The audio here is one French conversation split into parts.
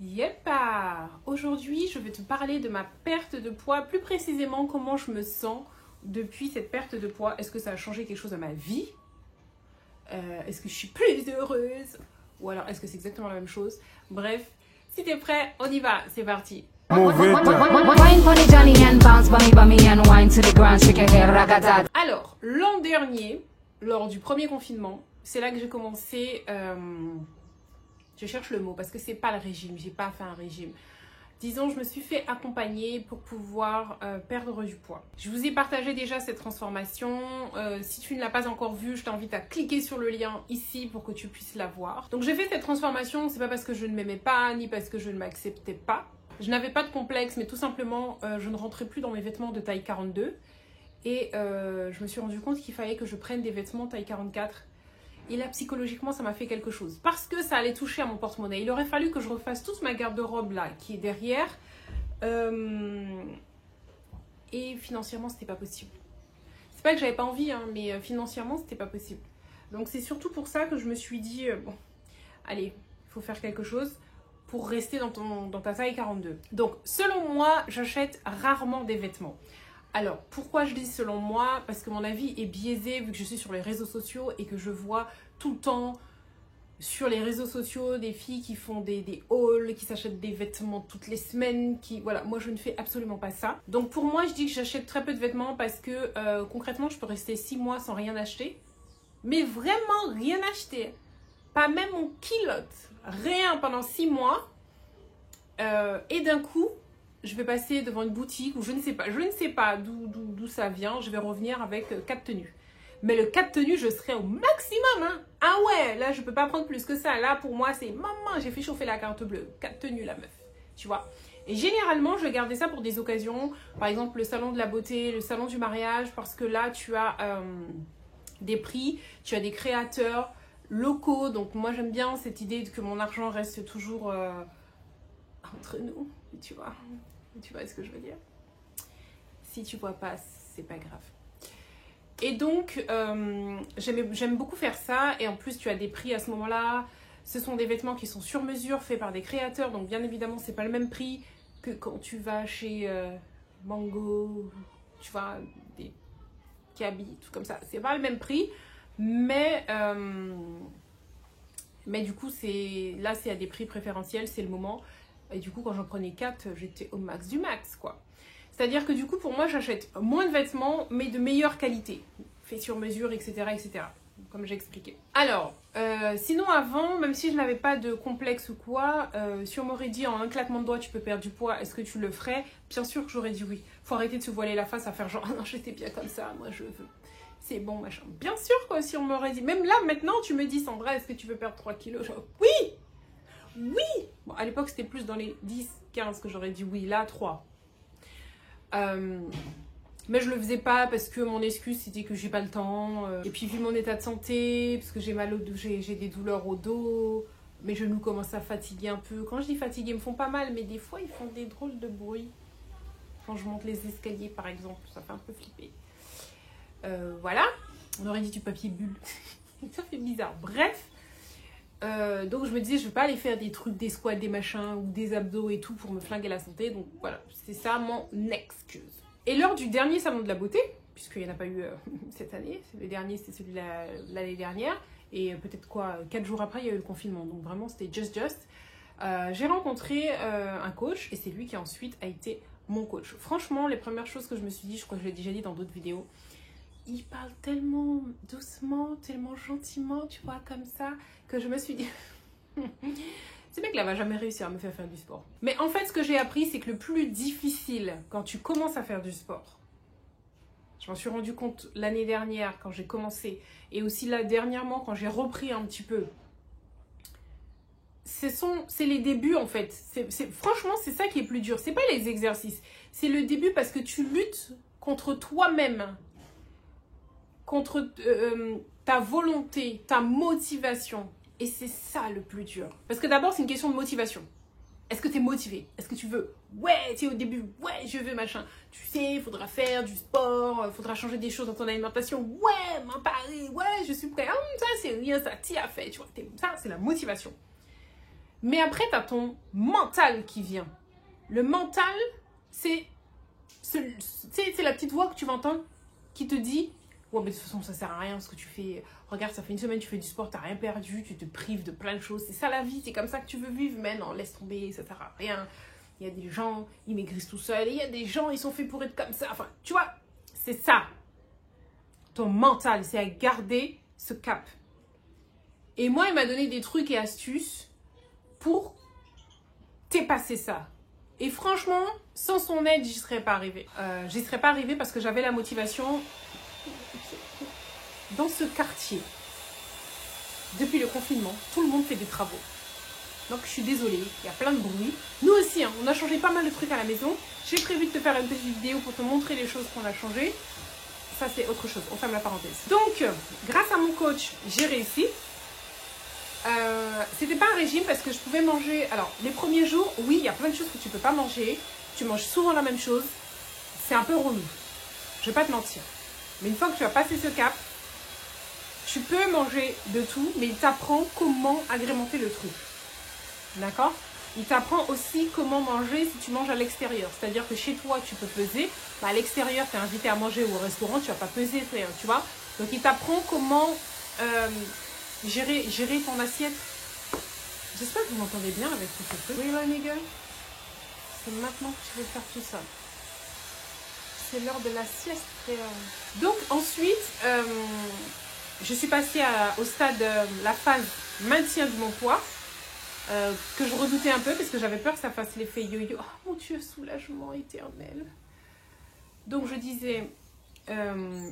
Yepa! Aujourd'hui, je vais te parler de ma perte de poids, plus précisément comment je me sens depuis cette perte de poids. Est-ce que ça a changé quelque chose à ma vie? Est-ce que je suis plus heureuse? Ou alors, est-ce que c'est exactement la même chose? Bref, si t'es prêt, on y va, c'est parti! Alors, l'an dernier, lors du premier confinement, c'est là que j'ai commencé... Je cherche le mot parce que c'est pas le régime, j'ai pas fait un régime. Disons, je me suis fait accompagner pour pouvoir perdre du poids. Je vous ai partagé déjà cette transformation. Si tu ne l'as pas encore vue, je t'invite à cliquer sur le lien ici pour que tu puisses la voir. Donc j'ai fait cette transformation, c'est pas parce que je ne m'aimais pas, ni parce que je ne m'acceptais pas. Je n'avais pas de complexe, mais tout simplement, je ne rentrais plus dans mes vêtements de taille 42. Et je me suis rendu compte qu'il fallait que je prenne des vêtements taille 44. Et là, psychologiquement, ça m'a fait quelque chose. Parce que ça allait toucher à mon porte-monnaie. Il aurait fallu que je refasse toute ma garde-robe là, qui est derrière. Et financièrement, c'était pas possible. C'est pas que j'avais pas envie, hein, mais financièrement, c'était pas possible. Donc c'est surtout pour ça que je me suis dit, bon, allez, il faut faire quelque chose pour rester dans ta taille 42. Donc, selon moi, j'achète rarement des vêtements. Alors, pourquoi je dis selon moi? Parce que mon avis est biaisé vu que je suis sur les réseaux sociaux et que je vois tout le temps sur les réseaux sociaux des filles qui font des hauls, qui s'achètent des vêtements toutes les semaines, voilà, moi je ne fais absolument pas ça. Donc pour moi, je dis que j'achète très peu de vêtements parce que concrètement, je peux rester 6 mois sans rien acheter. Mais vraiment rien acheter. Pas même mon culotte. Rien pendant 6 mois. Et d'un coup... je vais passer devant une boutique où je ne sais pas d'où ça vient. Je vais revenir avec 4 tenues. Mais le 4 tenues, je serai au maximum. Hein. Ah ouais, là, je peux pas prendre plus que ça. Là, pour moi, c'est maman, j'ai fait chauffer la carte bleue. 4 tenues, la meuf. Tu vois. Et généralement, je vais garder ça pour des occasions. Par exemple, le salon de la beauté, le salon du mariage. Parce que là, tu as des prix, tu as des créateurs locaux. Donc, moi, j'aime bien cette idée que mon argent reste toujours entre nous. Tu vois. Tu vois ce que je veux dire? Si tu vois pas, c'est pas grave. Et donc, j'aime beaucoup faire ça. Et en plus, tu as des prix à ce moment-là. Ce sont des vêtements qui sont sur mesure, faits par des créateurs. Donc, bien évidemment, c'est pas le même prix que quand tu vas chez Mango. Tu vois, des Kaby, tout comme ça. C'est pas le même prix. Mais du coup, là, c'est à des prix préférentiels. C'est le moment. Et du coup, quand j'en prenais 4, j'étais au max du max, quoi. C'est-à-dire que du coup, pour moi, j'achète moins de vêtements, mais de meilleure qualité. Fait sur mesure, etc., etc. Comme j'ai expliqué. Alors, sinon avant, même si je n'avais pas de complexe ou quoi, si on m'aurait dit en un claquement de doigts, tu peux perdre du poids, est-ce que tu le ferais? Bien sûr que j'aurais dit oui. Faut arrêter de se voiler la face à faire genre, ah non, j'étais bien comme ça, moi je veux. C'est bon, machin. Bien sûr, quoi, si on m'aurait dit. Même là, maintenant, tu me dis, Sandra, est-ce que tu veux perdre 3 kilos? Genre, oui! Oui! Bon, à l'époque, c'était plus dans les 10, 15 que j'aurais dit oui. Là, 3. Mais je le faisais pas parce que mon excuse, c'était que j'ai pas le temps. Et puis, vu mon état de santé, parce que j'ai mal au dos, j'ai des douleurs au dos. Mes genoux commencent à fatiguer un peu. Quand je dis fatiguer, ils me font pas mal, mais des fois, ils font des drôles de bruit. Quand je monte les escaliers, par exemple, ça fait un peu flipper. Voilà. On aurait dit du papier bulle. Ça fait bizarre. Bref. Donc je me disais je vais pas aller faire des trucs, des squats, des machins ou des abdos et tout pour me flinguer la santé. Donc voilà, c'est ça mon excuse. Et lors du dernier salon de la beauté, puisqu'il n'y en a pas eu cette année, le dernier c'était celui de l'année dernière, et peut-être 4 jours après il y a eu le confinement, donc vraiment c'était just. J'ai rencontré un coach et c'est lui qui ensuite a été mon coach. Franchement, les premières choses que je me suis dit, je crois que je l'ai déjà dit dans d'autres vidéos, il parle tellement doucement, tellement gentiment, tu vois, comme ça, que je me suis dit... Ce mec-là va jamais réussir à me faire du sport. Mais en fait, ce que j'ai appris, c'est que le plus difficile quand tu commences à faire du sport, je m'en suis rendu compte l'année dernière quand j'ai commencé, et aussi là dernièrement quand j'ai repris un petit peu, c'est les débuts en fait. Franchement, c'est ça qui est plus dur. C'est pas les exercices, c'est le début parce que tu luttes contre toi-même. Contre ta volonté, ta motivation. Et c'est ça le plus dur. Parce que d'abord, c'est une question de motivation. Est-ce que tu es motivé? Est-ce que tu veux? Ouais, tu es au début, ouais, je veux, machin. Tu sais, il faudra faire du sport, il faudra changer des choses dans ton alimentation. Ouais, m'emparer, ouais, je suis prêt. Ça, c'est rien, ça, t'y as fait, tu vois. Ça, c'est la motivation. Mais après, tu as ton mental qui vient. Le mental, c'est la petite voix que tu vas entendre qui te dit « Ouais, mais de toute façon, ça sert à rien ce que tu fais. Regarde, ça fait une semaine, tu fais du sport, tu n'as rien perdu, tu te prives de plein de choses. C'est ça la vie, c'est comme ça que tu veux vivre. Mais non, laisse tomber, ça sert à rien. Il y a des gens, ils maigrissent tout seuls. Et il y a des gens, ils sont faits pour être comme ça. » Enfin, tu vois, c'est ça. Ton mental, c'est à garder ce cap. Et moi, il m'a donné des trucs et astuces pour dépasser ça. Et franchement, sans son aide, j'y serais pas arrivée. J'y serais pas arrivée parce que j'avais la motivation. Dans ce quartier, depuis le confinement, tout le monde fait des travaux. Donc je suis désolée, il y a plein de bruit. Nous aussi, hein, on a changé pas mal de trucs à la maison. J'ai prévu de te faire une petite vidéo pour te montrer les choses qu'on a changées. Ça, c'est autre chose. On ferme la parenthèse. Donc, grâce à mon coach, j'ai réussi. C'était pas un régime parce que je pouvais manger. Alors, les premiers jours, oui, il y a plein de choses que tu peux pas manger. Tu manges souvent la même chose. C'est un peu relou. Je vais pas te mentir. Mais une fois que tu as passé ce cap, tu peux manger de tout, mais il t'apprend comment agrémenter le truc. D'accord? Il t'apprend aussi comment manger si tu manges à l'extérieur. C'est-à-dire que chez toi, tu peux peser. Bah, à l'extérieur, tu es invité à manger ou au restaurant, tu ne vas pas peser, tu vois. Donc, il t'apprend comment gérer ton assiette. J'espère que vous m'entendez bien avec tout ce truc. Oui, là, nigga. C'est maintenant que je vais faire tout ça. C'est l'heure de la sieste, frère. Donc, ensuite, je suis passée au stade, la phase maintien de mon poids. Que je redoutais un peu parce que j'avais peur que ça fasse l'effet yo-yo. Oh mon Dieu, soulagement éternel. Donc je disais,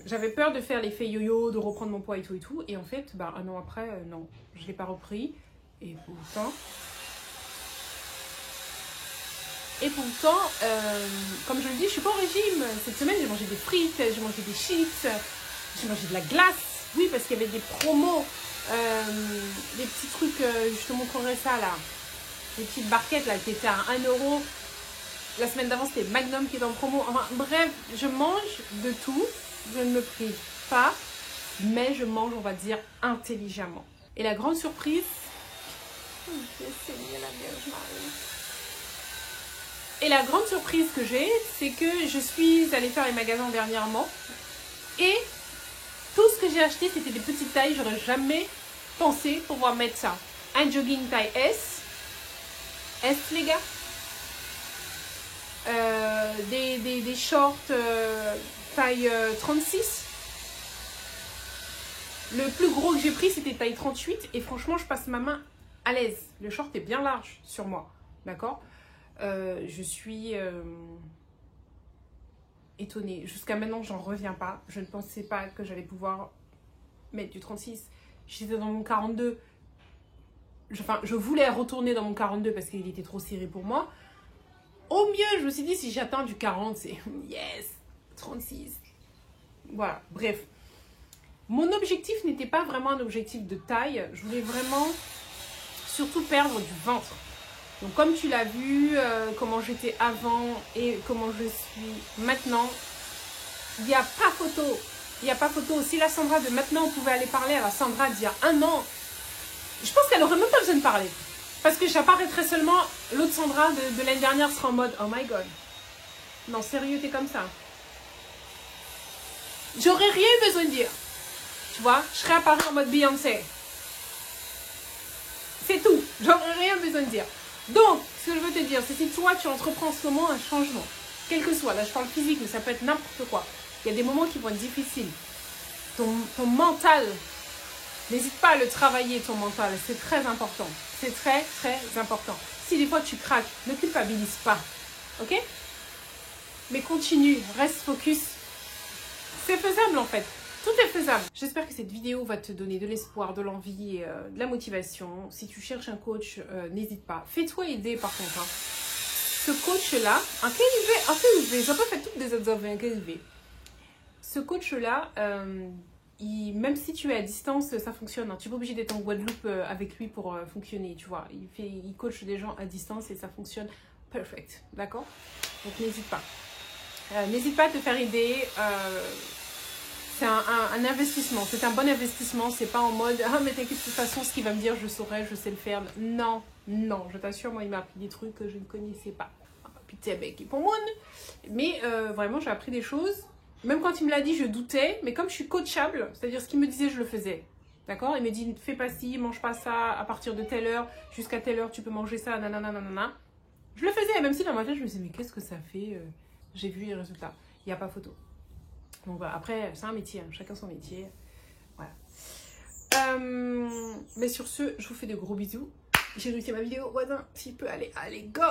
j'avais peur de faire l'effet yo-yo, de reprendre mon poids et tout et tout. Et en fait, bah, un an après, non, je ne l'ai pas repris. Et pourtant, comme je le dis, je ne suis pas au régime. Cette semaine, j'ai mangé des frites, j'ai mangé des chips, j'ai mangé de la glace. Oui, parce qu'il y avait des promos. Des petits trucs, je te montrerai ça là, des petites barquettes là qui étaient à 1 €. La semaine d'avant c'était Magnum qui est en promo. Enfin bref, je mange de tout, je ne me prive pas, mais je mange, on va dire, intelligemment. Et la grande surprise, que j'ai, c'est que je suis allée faire les magasins dernièrement et tout ce que j'ai acheté, c'était des petites tailles. J'aurais jamais pensé pouvoir mettre ça. Un jogging taille S. S, les gars. Des shorts taille 36. Le plus gros que j'ai pris, c'était taille 38. Et franchement, je passe ma main à l'aise. Le short est bien large sur moi. D'accord? Je suis... étonnée. Jusqu'à maintenant, j'en reviens pas. Je ne pensais pas que j'allais pouvoir mettre du 36. J'étais dans mon 42. Je voulais retourner dans mon 42 parce qu'il était trop serré pour moi. Au mieux, je me suis dit, si j'atteins du 40, c'est yes, 36. Voilà, bref. Mon objectif n'était pas vraiment un objectif de taille. Je voulais vraiment surtout perdre du ventre. Donc comme tu l'as vu, comment j'étais avant et comment je suis maintenant, il n'y a pas photo. Il n'y a pas photo. Si la Sandra de maintenant, on pouvait aller parler à la Sandra d'il y a 1 an, je pense qu'elle n'aurait même pas besoin de parler. Parce que j'apparaîtrais seulement, l'autre Sandra de l'année dernière sera en mode, oh my god. Non, sérieux, t'es comme ça. J'aurais rien eu besoin de dire. Tu vois, je serais apparue en mode Beyoncé. C'est tout. J'aurais rien besoin de dire. Donc, ce que je veux te dire, c'est si toi, tu entreprends en ce moment un changement, quel que soit, là je parle physique, mais ça peut être n'importe quoi. Il y a des moments qui vont être difficiles. Ton mental, n'hésite pas à le travailler, ton mental, c'est très important. C'est très, très important. Si des fois tu craques, ne culpabilise pas, ok? Mais continue, reste focus. C'est faisable en fait. Tout est faisable. J'espère que cette vidéo va te donner de l'espoir, de l'envie, de la motivation. Si tu cherches un coach, n'hésite pas. Fais-toi aider par contre. Hein. Ce coach-là, un KLV, j'ai pas fait toutes des autres offres, un KLV. Ce coach-là, même si tu es à distance, ça fonctionne. Hein. Tu n'es pas obligé d'être en Guadeloupe avec lui pour fonctionner, tu vois. Il coach des gens à distance et ça fonctionne perfect, d'accord? Donc n'hésite pas. N'hésite pas à te faire aider. C'est un investissement, c'est un bon investissement, c'est pas en mode « Ah mais t'inquiète, de toute façon, ce qu'il va me dire, je saurai, je sais le faire. » Non, Non, je t'assure, moi, il m'a appris des trucs que je ne connaissais pas. Putain, mec, et pour moi, mais vraiment, j'ai appris des choses. Même quand il me l'a dit, je doutais. Mais comme je suis coachable, c'est-à-dire ce qu'il me disait, je le faisais. D'accord? Il me dit, fais pas ci, mange pas ça, à partir de telle heure, jusqu'à telle heure, tu peux manger ça, nanana, nanana. Je le faisais, même si dans ma tête, je me disais, mais qu'est-ce que ça fait? J'ai vu les résultats. Il n'y a pas photo. Donc voilà, après, c'est un métier, hein, chacun son métier. Voilà. Mais sur ce, je vous fais de gros bisous. J'ai réussi ma vidéo, voisin, s'il peut, allez, go!